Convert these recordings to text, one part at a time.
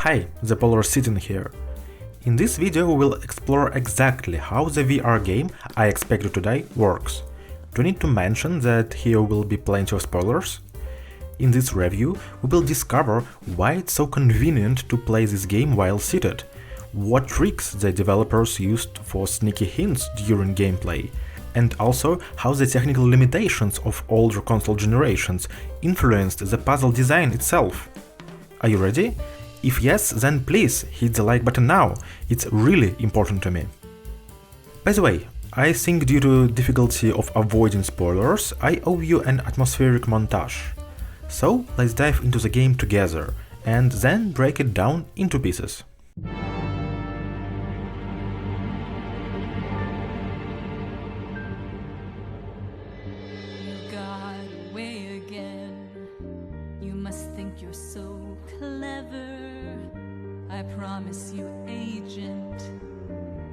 Hi, the Polar Sitting here. In this video we will explore exactly how the VR game I Expect You to Die works. Do I need to mention that here will be plenty of spoilers? In this review we will discover why it's so convenient to play this game while seated, what tricks the developers used for sneaky hints during gameplay, and also how the technical limitations of older console generations influenced the puzzle design itself. Are you ready? If yes, then please hit the like button now, it's really important to me. By the way, I think due to difficulty of avoiding spoilers, I owe you an atmospheric montage. So let's dive into the game together, and then break it down into pieces. I promise you, agent,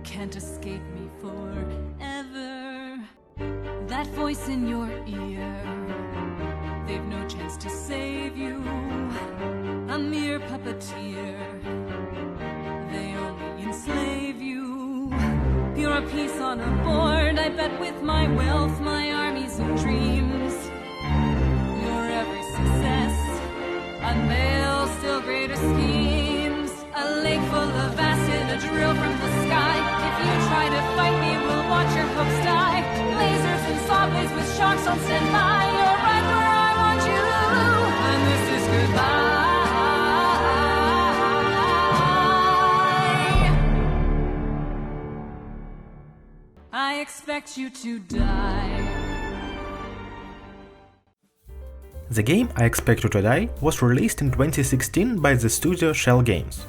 can't escape me forever. That voice in your ear, they've no chance to save you. A mere puppeteer, they only enslave you. You're a piece on a board, I bet with my wealth, my armies of dreams. Your every success, unveil still greater schemes. A lake full of acid, a drill from the sky. If you try to fight me, we'll watch your hopes die. Lasers and saw blades with sharks on standby. You're right where I want you, and this is goodbye. I expect you to die. The game I Expect You to Die was released in 2016 by the studio Shell Games.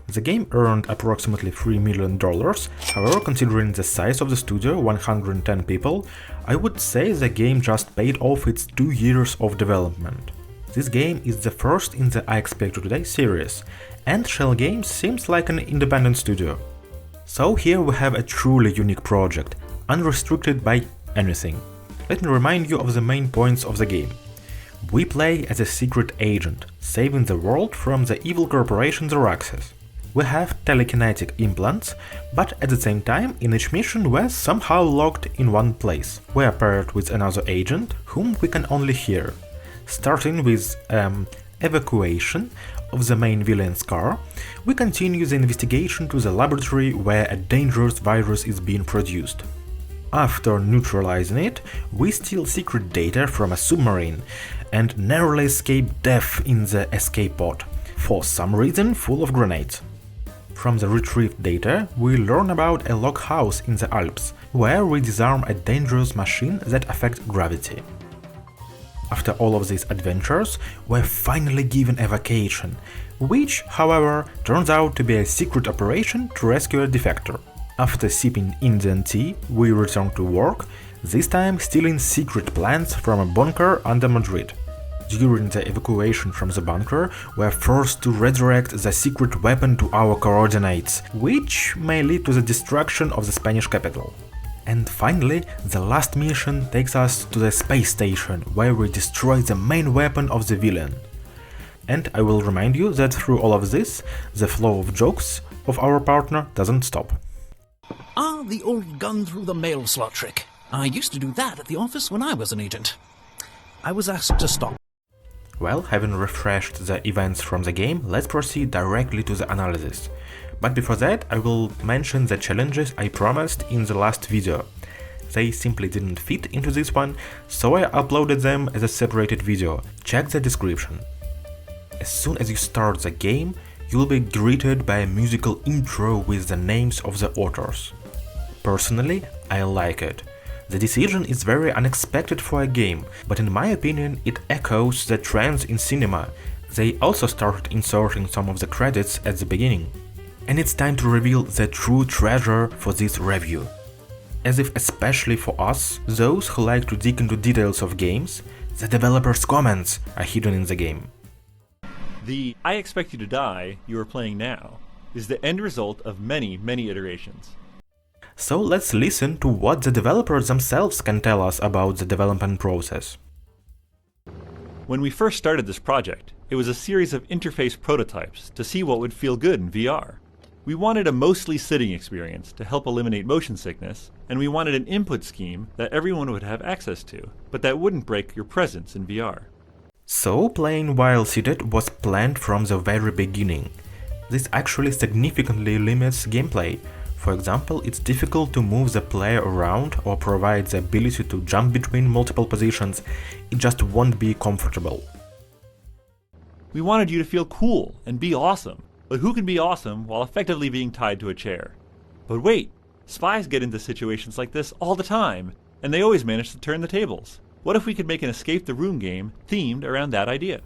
The game earned approximately $3 million, however, considering the size of the studio, 110 people, I would say the game just paid off its 2 years of development. This game is the first in the I Expect You to Die series, and Shell Games seems like an independent studio. So here we have a truly unique project, unrestricted by anything. Let me remind you of the main points of the game. We play as a secret agent, saving the world from the evil corporation Zeraxis. We have telekinetic implants, but at the same time in each mission we're somehow locked in one place. We are paired with another agent, whom we can only hear. Starting with evacuation of the main villain's car, we continue the investigation to the laboratory where a dangerous virus is being produced. After neutralizing it, we steal secret data from a submarine and narrowly escape death in the escape pod, for some reason full of grenades. From the retrieved data, we learn about a log house in the Alps, where we disarm a dangerous machine that affects gravity. After all of these adventures, we're finally given a vacation, which, however, turns out to be a secret operation to rescue a defector. After sipping Indian tea, we return to work, this time stealing secret plans from a bunker under Madrid. During the evacuation from the bunker, we're forced to redirect the secret weapon to our coordinates, which may lead to the destruction of the Spanish capital. And finally, the last mission takes us to the space station, where we destroy the main weapon of the villain. And I will remind you that through all of this, the flow of jokes of our partner doesn't stop. Ah, the old gun through the mail slot trick. I used to do that at the office when I was an agent. I was asked to stop. Well, having refreshed the events from the game, let's proceed directly to the analysis. But before that, I will mention the challenges I promised in the last video. They simply didn't fit into this one, so I uploaded them as a separated video. Check the description. As soon as you start the game, you'll be greeted by a musical intro with the names of the authors. Personally, I like it. The decision is very unexpected for a game, but in my opinion it echoes the trends in cinema. They also started inserting some of the credits at the beginning. And it's time to reveal the true treasure for this review. As if especially for us, those who like to dig into details of games, the developers' comments are hidden in the game. The I Expect You to Die you are playing now is the end result of many, many iterations. So let's listen to what the developers themselves can tell us about the development process. When we first started this project, it was a series of interface prototypes to see what would feel good in VR. We wanted a mostly sitting experience to help eliminate motion sickness, and we wanted an input scheme that everyone would have access to, but that wouldn't break your presence in VR. So, playing while seated was planned from the very beginning. This actually significantly limits gameplay. For example, it's difficult to move the player around or provide the ability to jump between multiple positions. It just won't be comfortable. We wanted you to feel cool and be awesome, but who can be awesome while effectively being tied to a chair? But wait, spies get into situations like this all the time, and they always manage to turn the tables. What if we could make an escape the room game themed around that idea?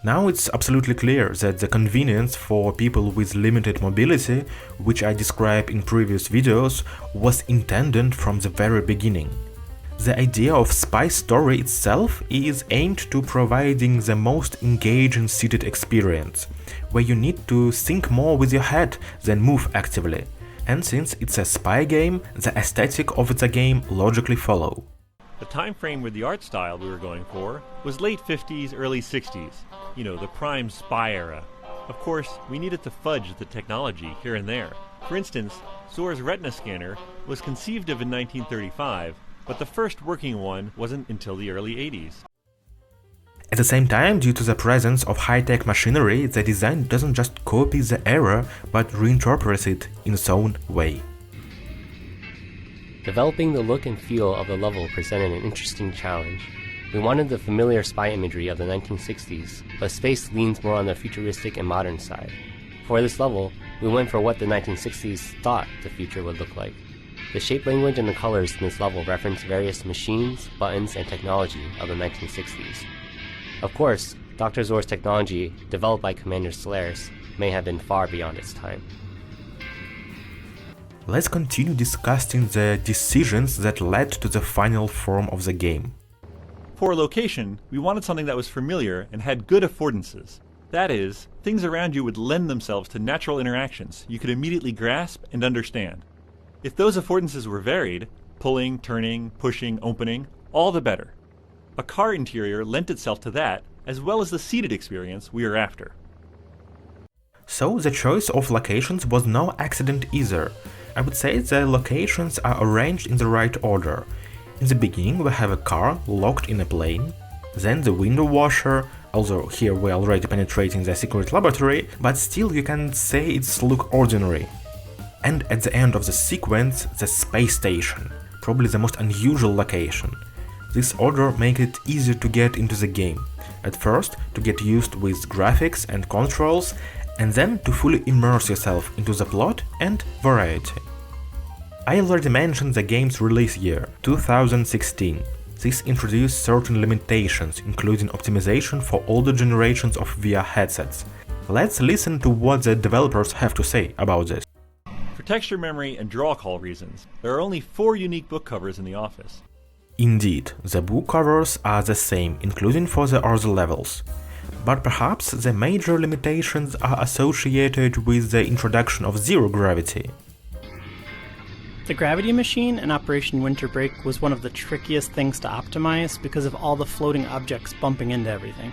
Now it's absolutely clear that the convenience for people with limited mobility, which I described in previous videos, was intended from the very beginning. The idea of spy story itself is aimed to providing the most engaging seated experience, where you need to think more with your head than move actively. And since it's a spy game, the aesthetic of the game logically follow. The time frame with the art style we were going for was late 50s, early 60s. You know, the prime spy era. Of course, we needed to fudge the technology here and there. For instance, Zor's retina scanner was conceived of in 1935, but the first working one wasn't until the early 80s. At the same time, due to the presence of high-tech machinery, the design doesn't just copy the era, but reinterprets it in its own way. Developing the look and feel of the level presented an interesting challenge. We wanted the familiar spy imagery of the 1960s, but space leans more on the futuristic and modern side. For this level, we went for what the 1960s thought the future would look like. The shape language and the colors in this level reference various machines, buttons, and technology of the 1960s. Of course, Dr. Zor's technology, developed by Commander Solaris, may have been far beyond its time. Let's continue discussing the decisions that led to the final form of the game. For a location, we wanted something that was familiar and had good affordances. That is, things around you would lend themselves to natural interactions you could immediately grasp and understand. If those affordances were varied, pulling, turning, pushing, opening, all the better. A car interior lent itself to that, as well as the seated experience we were after. So the choice of locations was no accident either. I would say the locations are arranged in the right order. In the beginning we have a car locked in a plane, then the window washer, although here we're already penetrating the secret laboratory, but still you can say it's look ordinary. And at the end of the sequence, the space station, probably the most unusual location. This order makes it easier to get into the game. At first, to get used with graphics and controls, and then to fully immerse yourself into the plot and variety. I already mentioned the game's release year, 2016. This introduced certain limitations, including optimization for older generations of VR headsets. Let's listen to what the developers have to say about this. For texture memory and draw call reasons, there are only 4 unique book covers in the office. Indeed, the book covers are the same, including for the other levels. But perhaps the major limitations are associated with the introduction of zero gravity. The gravity machine in Operation Winter Break was one of the trickiest things to optimize because of all the floating objects bumping into everything.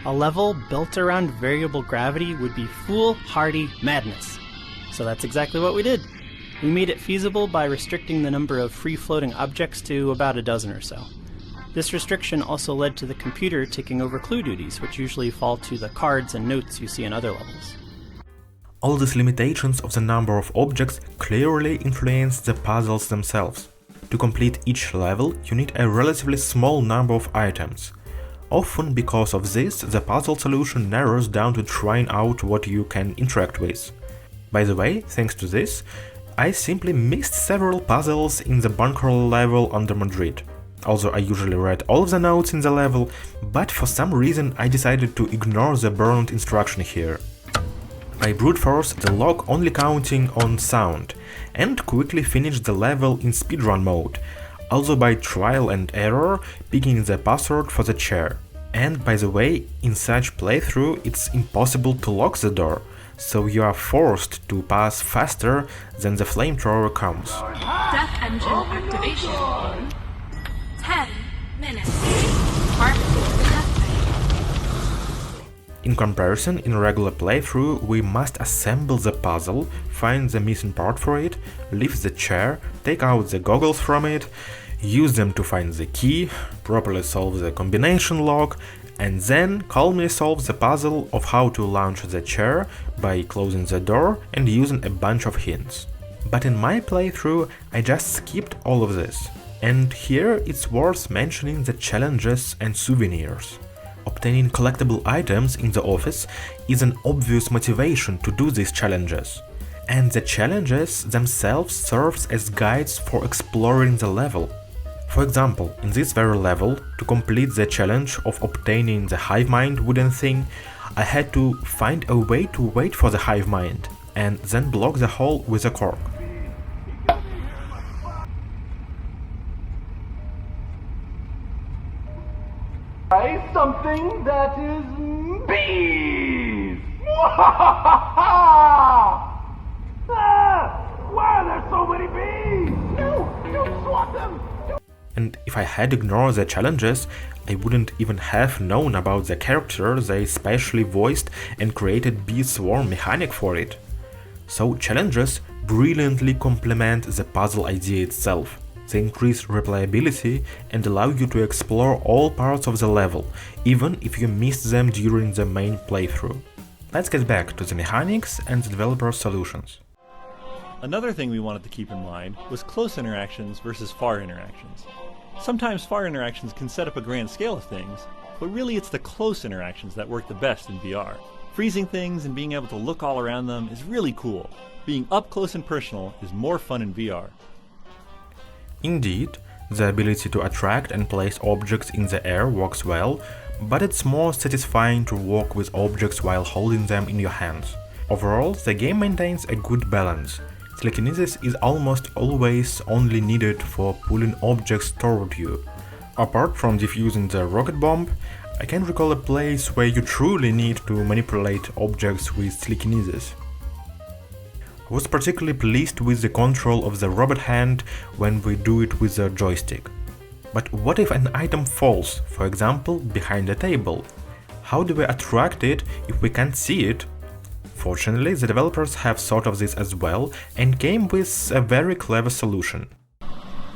A level built around variable gravity would be foolhardy madness. So that's exactly what we did. We made it feasible by restricting the number of free-floating objects to about a dozen or so. This restriction also led to the computer taking over clue duties, which usually fall to the cards and notes you see in other levels. All these limitations of the number of objects clearly influence the puzzles themselves. To complete each level, you need a relatively small number of items. Often because of this, the puzzle solution narrows down to trying out what you can interact with. By the way, thanks to this, I simply missed several puzzles in the bunker level under Madrid. Although I usually read all of the notes in the level, but for some reason I decided to ignore the burned instruction here. I brute forced the lock only counting on sound, and quickly finished the level in speedrun mode, also by trial and error picking the password for the chair. And by the way, in such playthrough it's impossible to lock the door, so you are forced to pass faster than the flamethrower comes. Death engine activation in 10 minutes. Mark the death In comparison, in a regular playthrough, we must assemble the puzzle, find the missing part for it, lift the chair, take out the goggles from it, use them to find the key, properly solve the combination lock, and then calmly solve the puzzle of how to launch the chair by closing the door and using a bunch of hints. But in my playthrough, I just skipped all of this. And here it's worth mentioning the challenges and souvenirs. Obtaining collectible items in the office is an obvious motivation to do these challenges. And the challenges themselves serve as guides for exploring the level. For example, in this very level, to complete the challenge of obtaining the hive mind wooden thing, I had to find a way to wait for the hive mind, and then block the hole with a cork. Try something that is bees! Why are there so many bees? Don't swat them! And if I had ignored the challenges, I wouldn't even have known about the character they specially voiced and created bee swarm mechanic for it. So challenges brilliantly complement the puzzle idea itself. They increase replayability and allow you to explore all parts of the level, even if you missed them during the main playthrough. Let's get back to the mechanics and the developer solutions. Another thing we wanted to keep in mind was close interactions versus far interactions. Sometimes far interactions can set up a grand scale of things, but really it's the close interactions that work the best in VR. Freezing things and being able to look all around them is really cool. Being up close and personal is more fun in VR. Indeed, the ability to attract and place objects in the air works well, but it's more satisfying to walk with objects while holding them in your hands. Overall, the game maintains a good balance. Telekinesis is almost always only needed for pulling objects toward you. Apart from defusing the rocket bomb, I can't recall a place where you truly need to manipulate objects with telekinesis. I was particularly pleased with the control of the robot hand when we do it with the joystick. But what if an item falls, for example, behind a table? How do we attract it if we can't see it? Fortunately, the developers have thought of this as well and came with a very clever solution.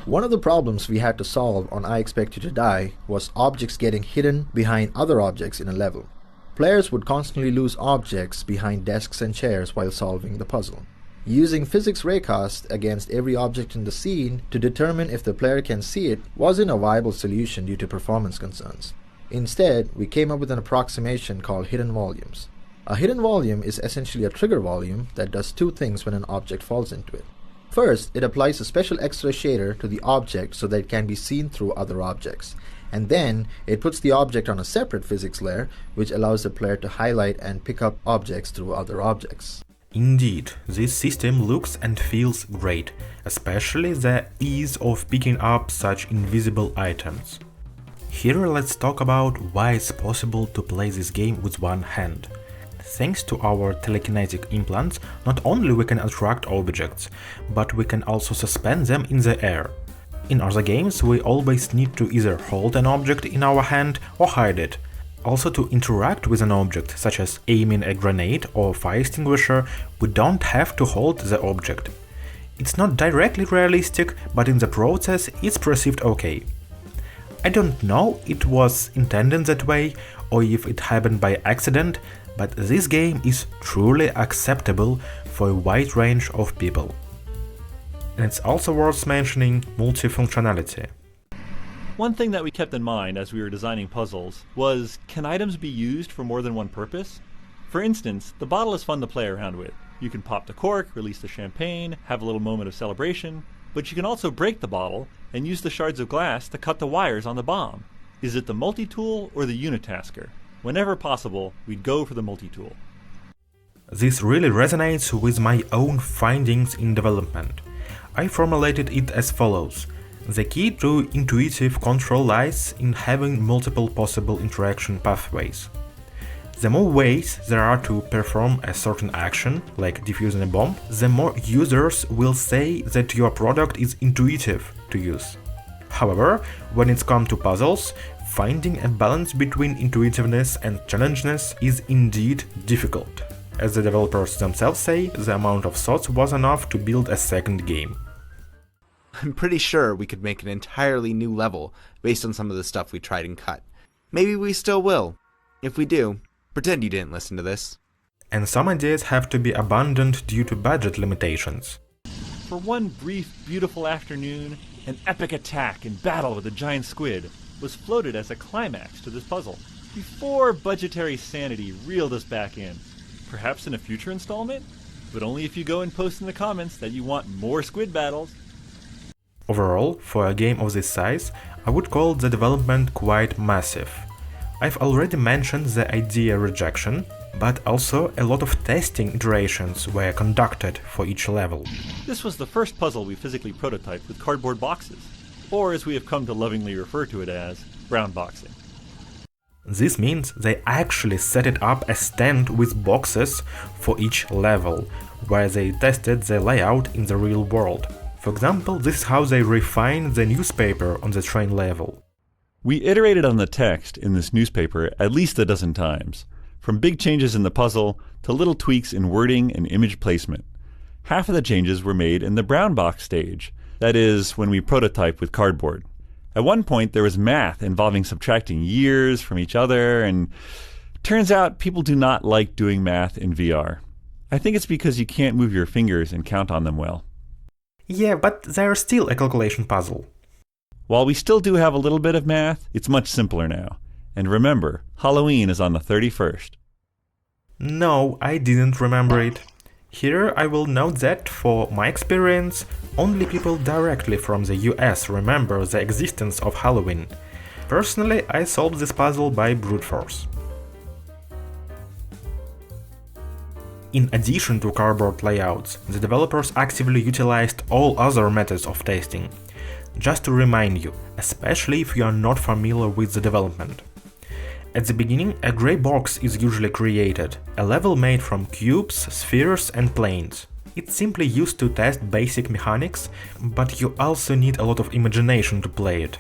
One of the problems we had to solve on I Expect You to Die was objects getting hidden behind other objects in a level. Players would constantly lose objects behind desks and chairs while solving the puzzle. Using physics raycast against every object in the scene to determine if the player can see it wasn't a viable solution due to performance concerns. Instead, we came up with an approximation called hidden volumes. A hidden volume is essentially a trigger volume that does two things when an object falls into it. First, it applies a special extra shader to the object so that it can be seen through other objects. And then, it puts the object on a separate physics layer, which allows the player to highlight and pick up objects through other objects. Indeed, this system looks and feels great, especially the ease of picking up such invisible items. Here let's talk about why it's possible to play this game with one hand. Thanks to our telekinetic implants, not only we can attract objects, but we can also suspend them in the air. In other games, we always need to either hold an object in our hand or hide it. Also, to interact with an object, such as aiming a grenade or fire extinguisher, we don't have to hold the object. It's not directly realistic, but in the process it's perceived okay. I don't know if it was intended that way or if it happened by accident, but this game is truly acceptable for a wide range of people. And it's also worth mentioning multifunctionality. One thing that we kept in mind as we were designing puzzles was, can items be used for more than one purpose? For instance, the bottle is fun to play around with. You can pop the cork, release the champagne, have a little moment of celebration, but you can also break the bottle and use the shards of glass to cut the wires on the bomb. Is it the multi-tool or the unitasker? Whenever possible, we'd go for the multi-tool. This really resonates with my own findings in development. I formulated it as follows. The key to intuitive control lies in having multiple possible interaction pathways. The more ways there are to perform a certain action, like defusing a bomb, the more users will say that your product is intuitive to use. However, when it's come to puzzles, finding a balance between intuitiveness and challenginess is indeed difficult. As the developers themselves say, the amount of thoughts was enough to build a second game. I'm pretty sure we could make an entirely new level based on some of the stuff we tried and cut. Maybe we still will. If we do, pretend you didn't listen to this. And some ideas have to be abandoned due to budget limitations. For one brief, beautiful afternoon, an epic attack and battle with a giant squid was floated as a climax to this puzzle, before budgetary sanity reeled us back in. Perhaps in a future installment? But only if you go and post in the comments that you want more squid battles. Overall, for a game of this size, I would call the development quite massive. I've already mentioned the idea rejection, but also a lot of testing iterations were conducted for each level. This was the first puzzle we physically prototyped with cardboard boxes, or as we have come to lovingly refer to it as, brown boxing. This means they actually set it up a stand with boxes for each level, where they tested the layout in the real world. For example, this is how they refined the newspaper on the train level. We iterated on the text in this newspaper at least a dozen times, from big changes in the puzzle to little tweaks in wording and image placement. Half of the changes were made in the brown box stage, that is, when we prototyped with cardboard. At one point there was math involving subtracting years from each other, and turns out people do not like doing math in VR. I think it's because you can't move your fingers and count on them well. Yeah, but they're still a calculation puzzle. While we still do have a little bit of math, it's much simpler now. And remember, Halloween is on the 31st. No, I didn't remember it. Here I will note that, for my experience, only people directly from the US remember the existence of Halloween. Personally, I solved this puzzle by brute force. In addition to cardboard layouts, the developers actively utilized all other methods of testing. Just to remind you, especially if you are not familiar with the development. At the beginning, a gray box is usually created, a level made from cubes, spheres and planes. It's simply used to test basic mechanics, but you also need a lot of imagination to play it.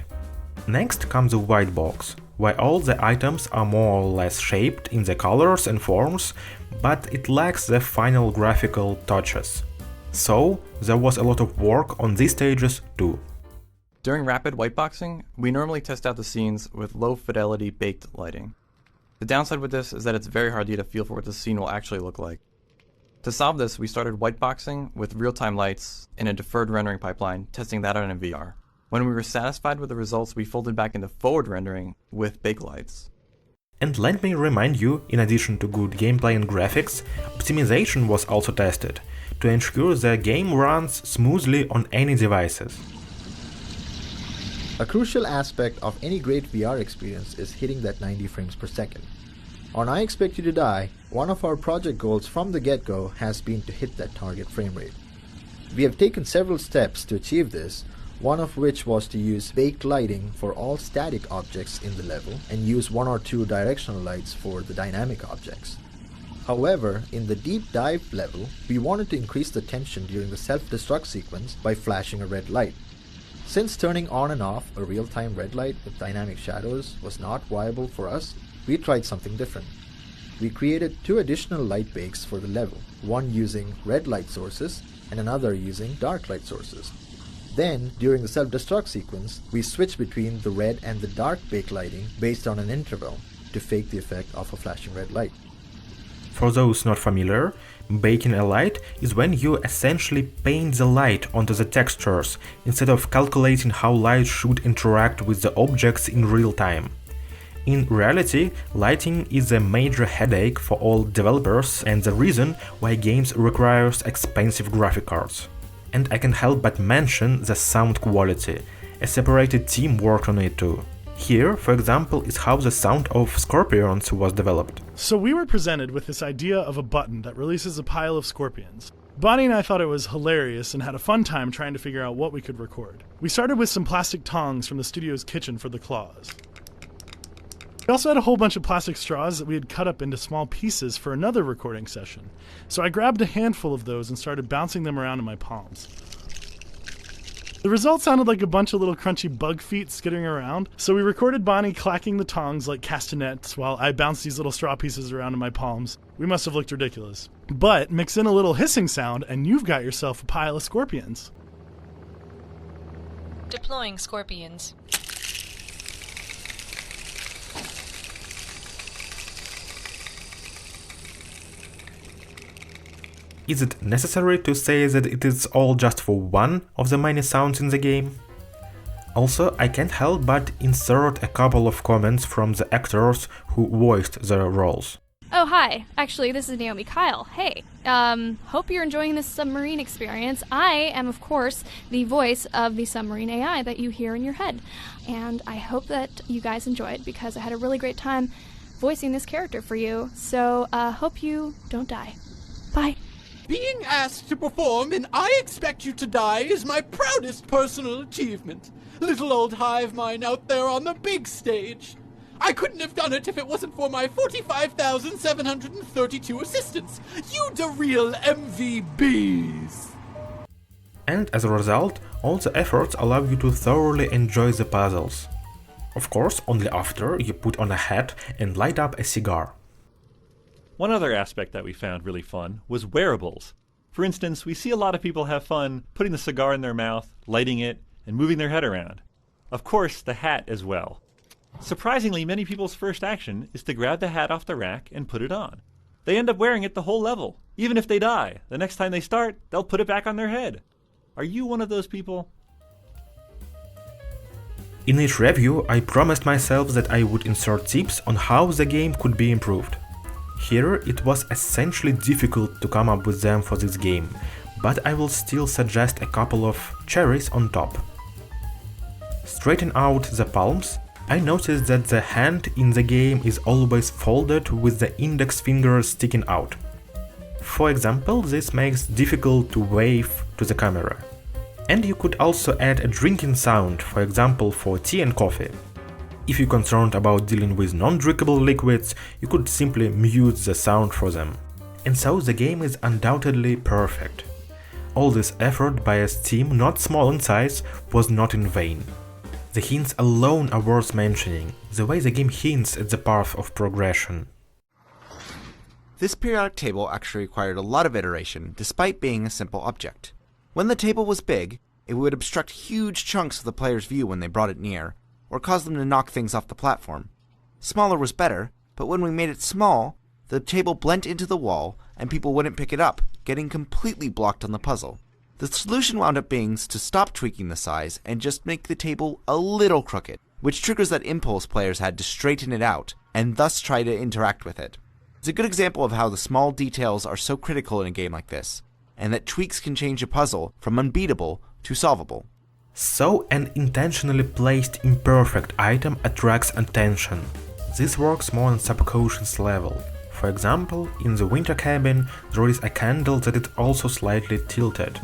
Next comes a white box, where all the items are more or less shaped in the colors and forms, but it lacks the final graphical touches. So, there was a lot of work on these stages too. During rapid whiteboxing, we normally test out the scenes with low-fidelity baked lighting. The downside with this is that it's very hard to get a feel for what the scene will actually look like. To solve this, we started whiteboxing with real-time lights in a deferred rendering pipeline, testing that out in VR. When we were satisfied with the results, we folded back into forward rendering with baked lights. And let me remind you, in addition to good gameplay and graphics, optimization was also tested, to ensure the game runs smoothly on any devices. A crucial aspect of any great VR experience is hitting that 90 frames per second. On I Expect You to Die, one of our project goals from the get-go has been to hit that target frame rate. We have taken several steps to achieve this, one of which was to use baked lighting for all static objects in the level and use one or two directional lights for the dynamic objects. However, in the deep dive level, we wanted to increase the tension during the self-destruct sequence by flashing a red light. Since turning on and off a real-time red light with dynamic shadows was not viable for us, we tried something different. We created two additional light bakes for the level, one using red light sources and another using dark light sources. Then, during the self-destruct sequence, we switched between the red and the dark bake lighting based on an interval to fake the effect of a flashing red light. For those not familiar, baking a light is when you essentially paint the light onto the textures instead of calculating how light should interact with the objects in real time. In reality, lighting is a major headache for all developers and the reason why games requires expensive graphic cards. And I can't help but mention the sound quality. A separated team worked on it too. Here, for example, is how the sound of scorpions was developed. So we were presented with this idea of a button that releases a pile of scorpions. Bonnie and I thought it was hilarious and had a fun time trying to figure out what we could record. We started with some plastic tongs from the studio's kitchen for the claws. We also had a whole bunch of plastic straws that we had cut up into small pieces for another recording session. So I grabbed a handful of those and started bouncing them around in my palms. The result sounded like a bunch of little crunchy bug feet skittering around, so we recorded Bonnie clacking the tongs like castanets while I bounced these little straw pieces around in my palms. We must have looked ridiculous. But mix in a little hissing sound and you've got yourself a pile of scorpions. Deploying scorpions. Is it necessary to say that it is all just for one of the many sounds in the game? Also, I can't help but insert a couple of comments from the actors who voiced their roles. Oh, hi. Actually, this is Naomi Kyle. Hey. Hope you're enjoying this submarine experience. I am, of course, the voice of the submarine AI that you hear in your head. And I hope that you guys enjoy it because I had a really great time voicing this character for you. So, hope you don't die. Bye. Being asked to perform in I Expect You to Die is my proudest personal achievement. Little old hive mind out there on the big stage. I couldn't have done it if it wasn't for my 45,732 assistants. You the real MVBs. And as a result, all the efforts allow you to thoroughly enjoy the puzzles. Of course, only after you put on a hat and light up a cigar. One other aspect that we found really fun was wearables. For instance, we see a lot of people have fun putting the cigar in their mouth, lighting it, and moving their head around. Of course, the hat as well. Surprisingly, many people's first action is to grab the hat off the rack and put it on. They end up wearing it the whole level. Even if they die, the next time they start, they'll put it back on their head. Are you one of those people? In each review, I promised myself that I would insert tips on how the game could be improved. Here, it was essentially difficult to come up with them for this game, but I will still suggest a couple of cherries on top. Straighten out the palms. I noticed that the hand in the game is always folded with the index finger sticking out. For example, this makes it difficult to wave to the camera. And you could also add a drinking sound, for example for tea and coffee. If you're concerned about dealing with non-drinkable liquids, you could simply mute the sound for them. And so the game is undoubtedly perfect. All this effort by a team not small in size was not in vain. The hints alone are worth mentioning, the way the game hints at the path of progression. This periodic table actually required a lot of iteration, despite being a simple object. When the table was big, it would obstruct huge chunks of the player's view when they brought it near, or cause them to knock things off the platform. Smaller was better, but when we made it small, the table blent into the wall and people wouldn't pick it up, getting completely blocked on the puzzle. The solution wound up being to stop tweaking the size and just make the table a little crooked, which triggers that impulse players had to straighten it out and thus try to interact with it. It's a good example of how the small details are so critical in a game like this, and that tweaks can change a puzzle from unbeatable to solvable. So an intentionally placed imperfect item attracts attention. This works more on subconscious level. For example, in the winter cabin there is a candle that is also slightly tilted.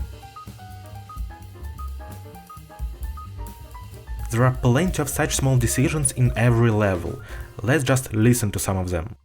There are plenty of such small decisions in every level. Let's just listen to some of them.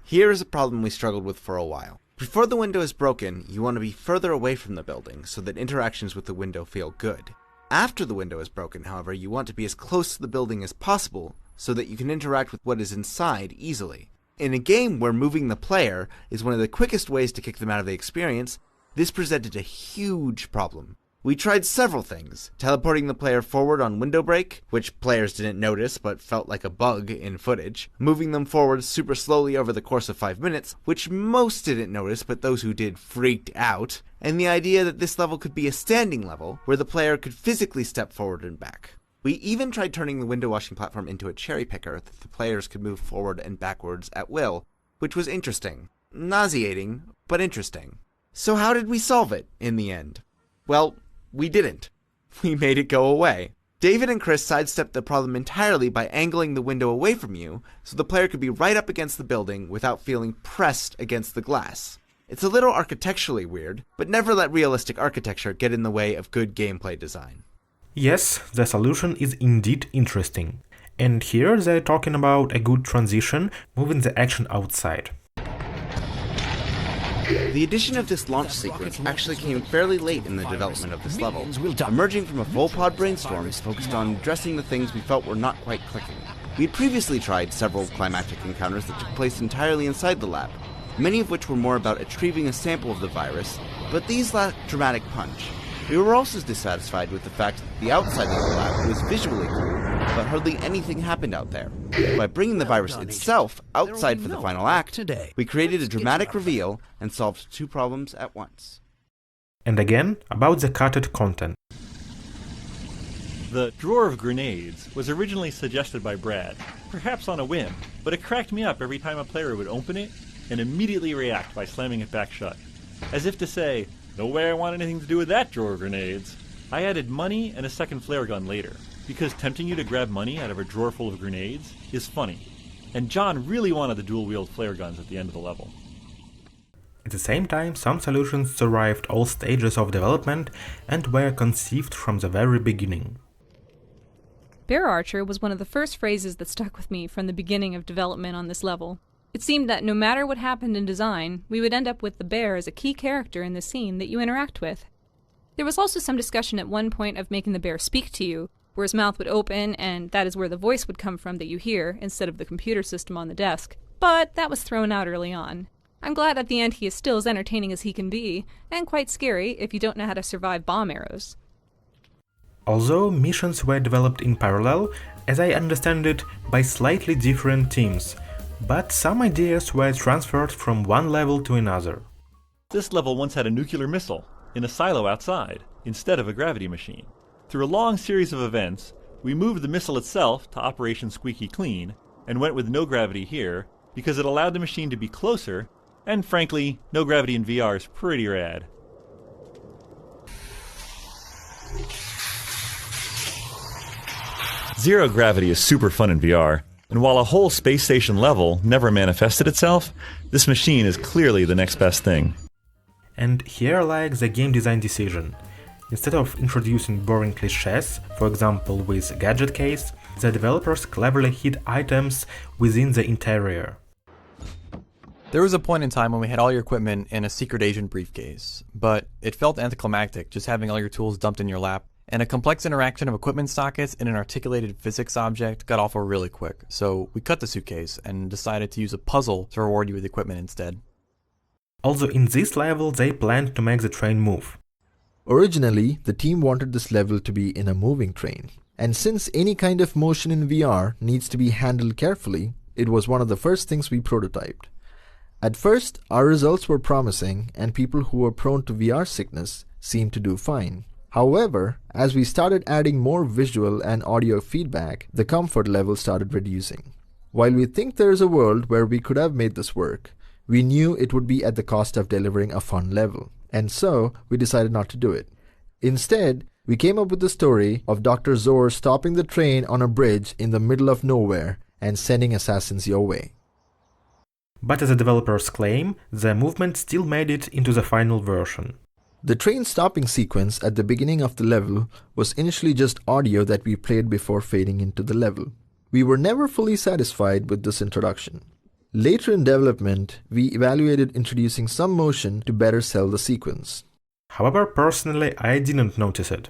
Here is a problem we struggled with for a while. Before the window is broken, you want to be further away from the building so that interactions with the window feel good. After the window is broken, however, you want to be as close to the building as possible so that you can interact with what is inside easily. In a game where moving the player is one of the quickest ways to kick them out of the experience, this presented a huge problem. We tried several things, teleporting the player forward on window break, which players didn't notice but felt like a bug in footage, moving them forward super slowly over the course of 5 minutes, which most didn't notice but those who did freaked out, and the idea that this level could be a standing level, where the player could physically step forward and back. We even tried turning the window washing platform into a cherry picker that the players could move forward and backwards at will, which was interesting. Nauseating, but interesting. So how did we solve it, in the end? Well, we didn't. We made it go away. David and Chris sidestepped the problem entirely by angling the window away from you, so the player could be right up against the building without feeling pressed against the glass. It's a little architecturally weird, but never let realistic architecture get in the way of good gameplay design. Yes, the solution is indeed interesting. And here they're talking about a good transition, moving the action outside. The addition of this launch sequence actually came fairly late in the development of this level, emerging from a full pod brainstorm focused on addressing the things we felt were not quite clicking. We had previously tried several climactic encounters that took place entirely inside the lab, many of which were more about retrieving a sample of the virus, but these lacked dramatic punch. We were also dissatisfied with the fact that the outside of the lab was visually cool, but hardly anything happened out there. By bringing the virus itself outside for the final act, we created a dramatic reveal and solved two problems at once. And again, about the cutted content. The drawer of grenades was originally suggested by Brad, perhaps on a whim, but it cracked me up every time a player would open it and immediately react by slamming it back shut. As if to say, no way I want anything to do with that drawer of grenades. I added money and a second flare gun later, because tempting you to grab money out of a drawer full of grenades is funny. And John really wanted the dual-wield flare guns at the end of the level. At the same time, some solutions survived all stages of development and were conceived from the very beginning. Bear Archer was one of the first phrases that stuck with me from the beginning of development on this level. It seemed that no matter what happened in design, we would end up with the bear as a key character in the scene that you interact with. There was also some discussion at one point of making the bear speak to you, where his mouth would open and that is where the voice would come from that you hear, instead of the computer system on the desk, but that was thrown out early on. I'm glad at the end he is still as entertaining as he can be, and quite scary if you don't know how to survive bomb arrows. Although missions were developed in parallel, as I understand it, by slightly different teams, but some ideas were transferred from one level to another. This level once had a nuclear missile, in a silo outside, instead of a gravity machine. Through a long series of events, we moved the missile itself to Operation Squeaky Clean, and went with no gravity here, because it allowed the machine to be closer, and frankly, no gravity in VR is pretty rad. Zero gravity is super fun in VR, and while a whole space station level never manifested itself, this machine is clearly the next best thing. And here lies the game design decision. Instead of introducing boring clichés, for example with gadget case, the developers cleverly hid items within the interior. There was a point in time when we had all your equipment in a secret agent briefcase, but it felt anticlimactic just having all your tools dumped in your lap, and a complex interaction of equipment sockets and an articulated physics object got awful really quick, so we cut the suitcase and decided to use a puzzle to reward you with equipment instead. Also in this level they planned to make the train move. Originally, the team wanted this level to be in a moving train, and since any kind of motion in VR needs to be handled carefully, it was one of the first things we prototyped. At first, our results were promising and people who were prone to VR sickness seemed to do fine. However, as we started adding more visual and audio feedback, the comfort level started reducing. While we think there is a world where we could have made this work, we knew it would be at the cost of delivering a fun level, and so we decided not to do it. Instead, we came up with the story of Dr. Zor stopping the train on a bridge in the middle of nowhere and sending assassins your way. But as the developers claim, the movement still made it into the final version. The train stopping sequence at the beginning of the level was initially just audio that we played before fading into the level. We were never fully satisfied with this introduction. Later in development, we evaluated introducing some motion to better sell the sequence. However, personally, I didn't notice it.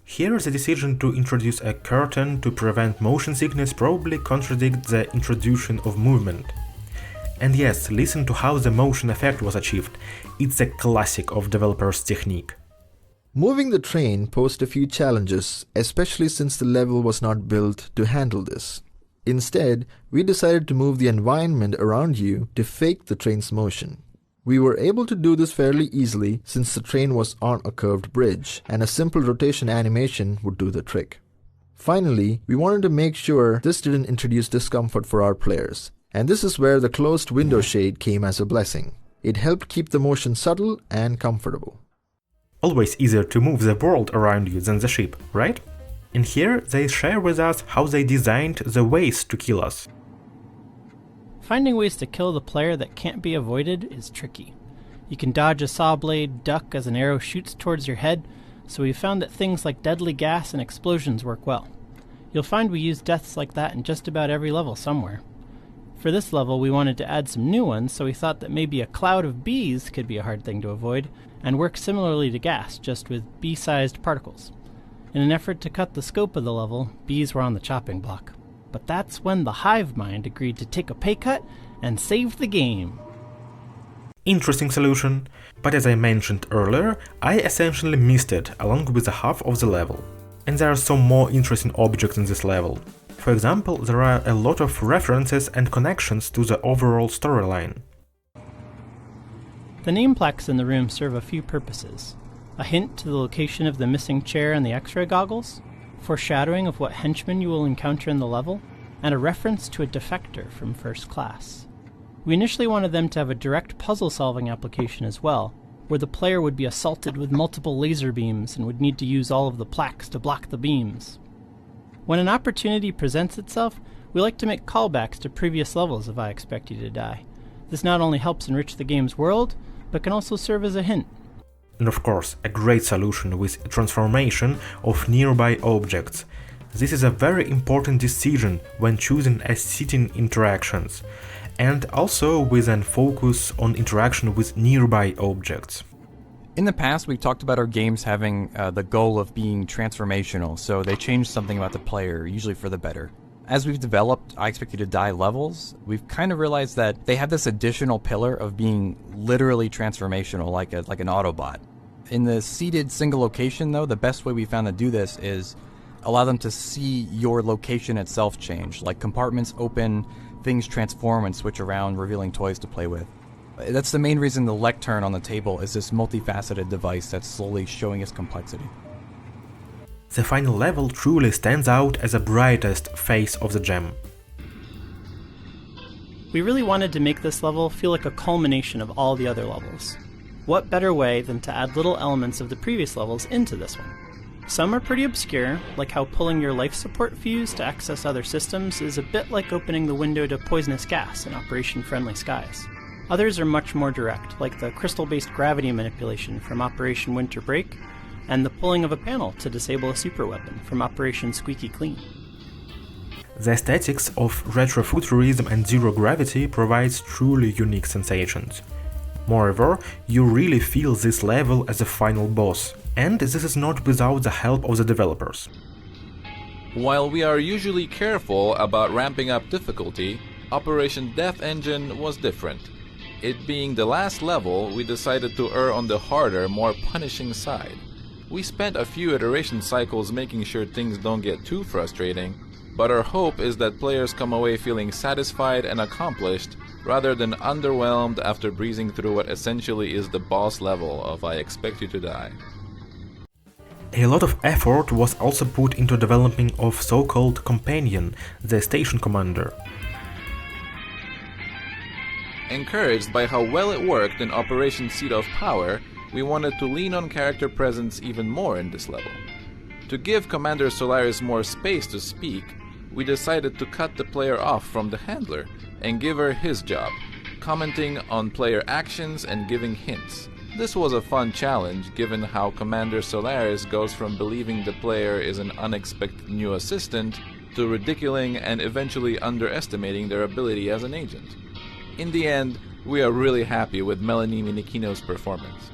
Here, the decision to introduce a curtain to prevent motion sickness probably contradicts the introduction of movement. And yes, listen to how the motion effect was achieved. It's a classic of developers' technique. Moving the train posed a few challenges, especially since the level was not built to handle this. Instead, we decided to move the environment around you to fake the train's motion. We were able to do this fairly easily since the train was on a curved bridge, and a simple rotation animation would do the trick. Finally, we wanted to make sure this didn't introduce discomfort for our players, and this is where the closed window shade came as a blessing. It helped keep the motion subtle and comfortable. Always easier to move the world around you than the ship, right? And here they share with us how they designed the ways to kill us. Finding ways to kill the player that can't be avoided is tricky. You can dodge a saw blade, duck as an arrow shoots towards your head, so we found that things like deadly gas and explosions work well. You'll find we use deaths like that in just about every level somewhere. For this level, we wanted to add some new ones, so we thought that maybe a cloud of bees could be a hard thing to avoid, and work similarly to gas, just with bee-sized particles. In an effort to cut the scope of the level, bees were on the chopping block. But that's when the hive mind agreed to take a pay cut and save the game. Interesting solution, but as I mentioned earlier, I essentially missed it along with the half of the level. And there are some more interesting objects in this level. For example, there are a lot of references and connections to the overall storyline. The name plaques in the room serve a few purposes. A hint to the location of the missing chair and the X-ray goggles, foreshadowing of what henchmen you will encounter in the level, and a reference to a defector from First Class. We initially wanted them to have a direct puzzle-solving application as well, where the player would be assaulted with multiple laser beams and would need to use all of the plaques to block the beams. When an opportunity presents itself, we like to make callbacks to previous levels of I Expect You to Die. This not only helps enrich the game's world, but can also serve as a hint. And of course, a great solution with transformation of nearby objects. This is a very important decision when choosing a setting interactions, and also with a focus on interaction with nearby objects. In the past, we talked about our games having the goal of being transformational, so they changed something about the player, usually for the better. As we've developed I Expect You to Die levels, we've kind of realized that they have this additional pillar of being literally transformational, like an Autobot. In the seated single location, though, the best way we found to do this is allow them to see your location itself change, like compartments open, things transform and switch around, revealing toys to play with. That's the main reason the lectern on the table is this multifaceted device that's slowly showing its complexity. The final level truly stands out as the brightest face of the gem. We really wanted to make this level feel like a culmination of all the other levels. What better way than to add little elements of the previous levels into this one? Some are pretty obscure, like how pulling your life support fuse to access other systems is a bit like opening the window to poisonous gas in Operation Friendly Skies. Others are much more direct, like the crystal-based gravity manipulation from Operation Winter Break, and the pulling of a panel to disable a superweapon from Operation Squeaky Clean. The aesthetics of retrofuturism and zero gravity provides truly unique sensations. Moreover, you really feel this level as a final boss, and this is not without the help of the developers. While we are usually careful about ramping up difficulty, Operation Death Engine was different. It being the last level, we decided to err on the harder, more punishing side. We spent a few iteration cycles making sure things don't get too frustrating, but our hope is that players come away feeling satisfied and accomplished rather than underwhelmed after breezing through what essentially is the boss level of I Expect You to Die. A lot of effort was also put into developing of so-called companion, the station commander. Encouraged by how well it worked in Operation Seat of Power, we wanted to lean on character presence even more in this level. To give Commander Solaris more space to speak, we decided to cut the player off from the handler and give her his job, commenting on player actions and giving hints. This was a fun challenge given how Commander Solaris goes from believing the player is an unexpected new assistant to ridiculing and eventually underestimating their ability as an agent. In the end, we are really happy with Melanie Minikino's performance.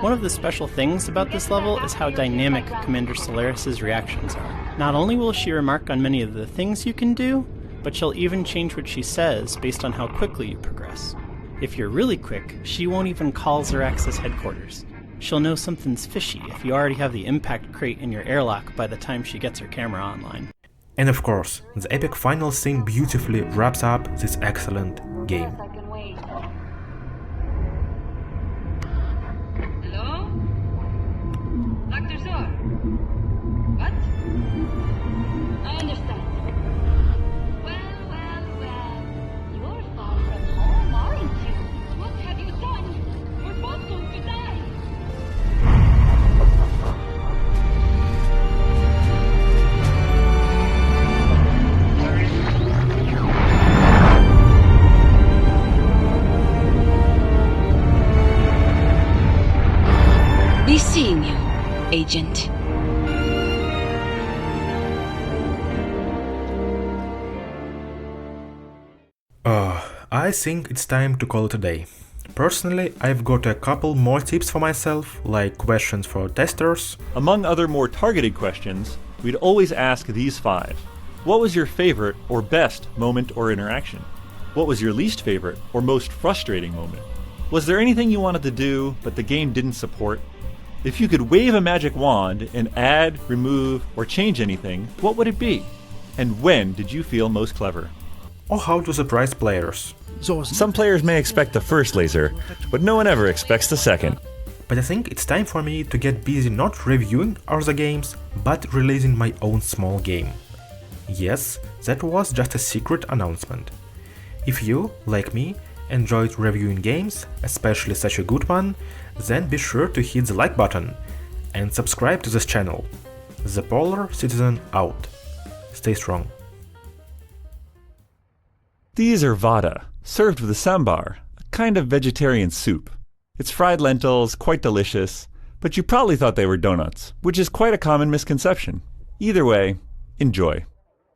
One of the special things about this level is how dynamic Commander Solaris' reactions are. Not only will she remark on many of the things you can do, but she'll even change what she says based on how quickly you progress. If you're really quick, she won't even call Xerax's headquarters. She'll know something's fishy if you already have the impact crate in your airlock by the time she gets her camera online. And of course, the epic final scene beautifully wraps up this excellent game. Hello? Dr. Zor? What? I understand. Well. You're far from home, aren't you? What have you done? We're both going to die. Be seeing you, Agent I think it's time to call it a day. Personally, I've got a couple more tips for myself, like questions for testers. Among other more targeted questions, we'd always ask these 5. What was your favorite or best moment or interaction? What was your least favorite or most frustrating moment? Was there anything you wanted to do but the game didn't support? If you could wave a magic wand and add, remove, or change anything, what would it be? And when did you feel most clever? Or how to surprise players. Some players may expect the first laser, but no one ever expects the second. But I think it's time for me to get busy not reviewing other games, but releasing my own small game. Yes, that was just a secret announcement. If you, like me, enjoyed reviewing games, especially such a good one, then be sure to hit the like button and subscribe to this channel. The Polar Citizen out. Stay strong. These are vada, served with a sambar, a kind of vegetarian soup. It's fried lentils, quite delicious, but you probably thought they were donuts, which is quite a common misconception. Either way, enjoy.